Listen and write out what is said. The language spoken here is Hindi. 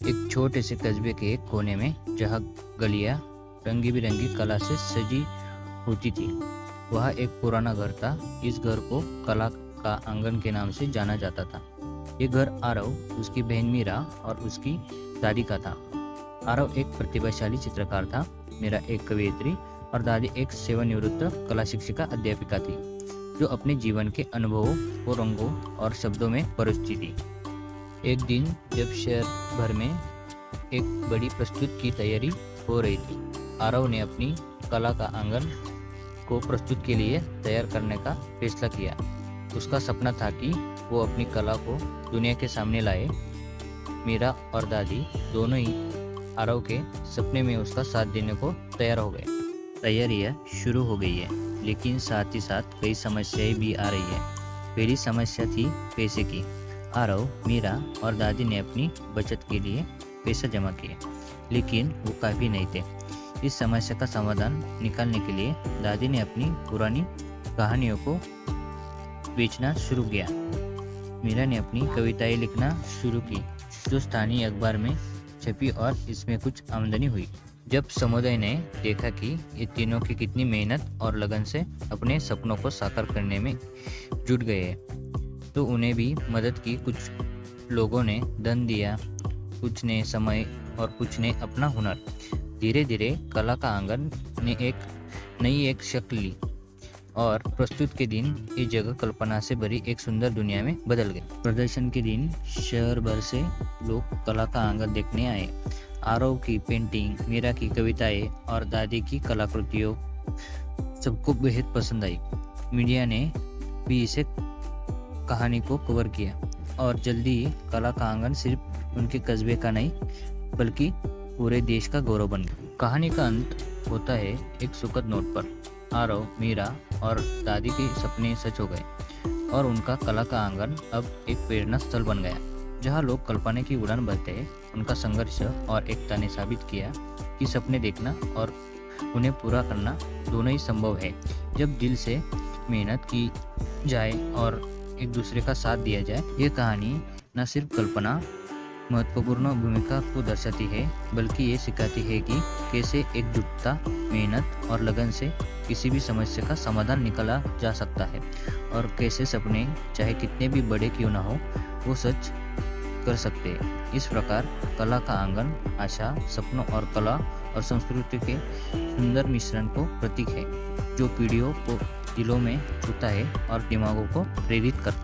एक छोटे से कस्बे के एक कोने में जहाँ गलियाँ रंगी बिरंगी कला से सजी होती थी, वहाँ एक पुराना घर था। इस घर को कला का आंगन के नाम से जाना जाता था। ये घर आरव, उसकी बहन मीरा और उसकी दादी का था। आरव एक प्रतिभाशाली चित्रकार था, मीरा एक कवयित्री और दादी एक सेवानिवृत्त कला शिक्षिका अध्यापिका थी, जो अपने जीवन के अनुभवों को रंगों और शब्दों में परोसती थी। एक दिन जब शहर भर में एक बड़ी प्रस्तुति की तैयारी हो रही थी, आरव ने अपनी कला का आंगन को प्रस्तुत के लिए तैयार करने का फैसला किया। उसका सपना था कि वो अपनी कला को दुनिया के सामने लाए। मीरा और दादी दोनों ही आरव के सपने में उसका साथ देने को तैयार हो गए। तैयारियां शुरू हो गई है, लेकिन साथ ही साथ कई समस्याएं भी आ रही है। पहली समस्या थी पैसे की। आरव, मीरा और दादी ने अपनी बचत के लिए पैसा जमा किया, लेकिन वो काफ़ी नहीं थे। इस समस्या का समाधान निकालने के लिए दादी ने अपनी पुरानी कहानियों को बेचना शुरू किया। मीरा ने अपनी कविताएं लिखना शुरू की, जो स्थानीय अखबार में छपी और इसमें कुछ आमदनी हुई। जब समुदाय ने देखा कि ये तीनों की कितनी मेहनत और लगन से अपने सपनों को साकार करने में जुट गए हैं, तो उन्हें भी मदद की। कुछ लोगों ने धन दिया, कुछ ने समय और कुछ ने अपना हुनर। धीरे धीरे कला का आंगन ने एक शक्ल ली और प्रस्तुत के दिन ये जगह कल्पना से भरी एक सुंदर दुनिया में बदल गई। प्रदर्शन के दिन शहर भर से लोग कला का आंगन देखने आए। आरव की पेंटिंग, मीरा की कविताएं और दादी की कलाकृतियों सबको बेहद पसंद आई। मीडिया ने भी इसे कहानी को कवर किया और जल्दी ही कला का आंगन सिर्फ उनके कस्बे का नहीं बल्कि पूरे देश का गौरव बन गया। कहानी का अंत होता है एक सुखद नोट पर। आरव, मीरा और दादी के सपने सच हो गए और उनका कला का आंगन अब एक प्रेरणा स्थल बन गया, जहां लोग कल्पना की उड़ान भरते हैं। उनका संघर्ष और एकता ने साबित किया कि सपने देखना और उन्हें पूरा करना दोनों ही संभव है, जब दिल से मेहनत की जाए और एक दूसरे का साथ दिया जाए। ये कहानी न सिर्फ कल्पना महत्वपूर्ण भूमिका को दर्शाती है, बल्कि ये सिखाती है कि कैसे एकजुटता, मेहनत और लगन से किसी भी समस्या का समाधान निकाला जा सकता है और कैसे सपने चाहे कितने भी बड़े क्यों ना हो, वो सच कर सकते हैं। इस प्रकार कला का आंगन आशा, सपनों और कला और संस्कृति के सुंदर मिश्रण को प्रतीक है, जो पीढ़ियों को दिलों में छूता है और दिमागों को प्रेरित करता है।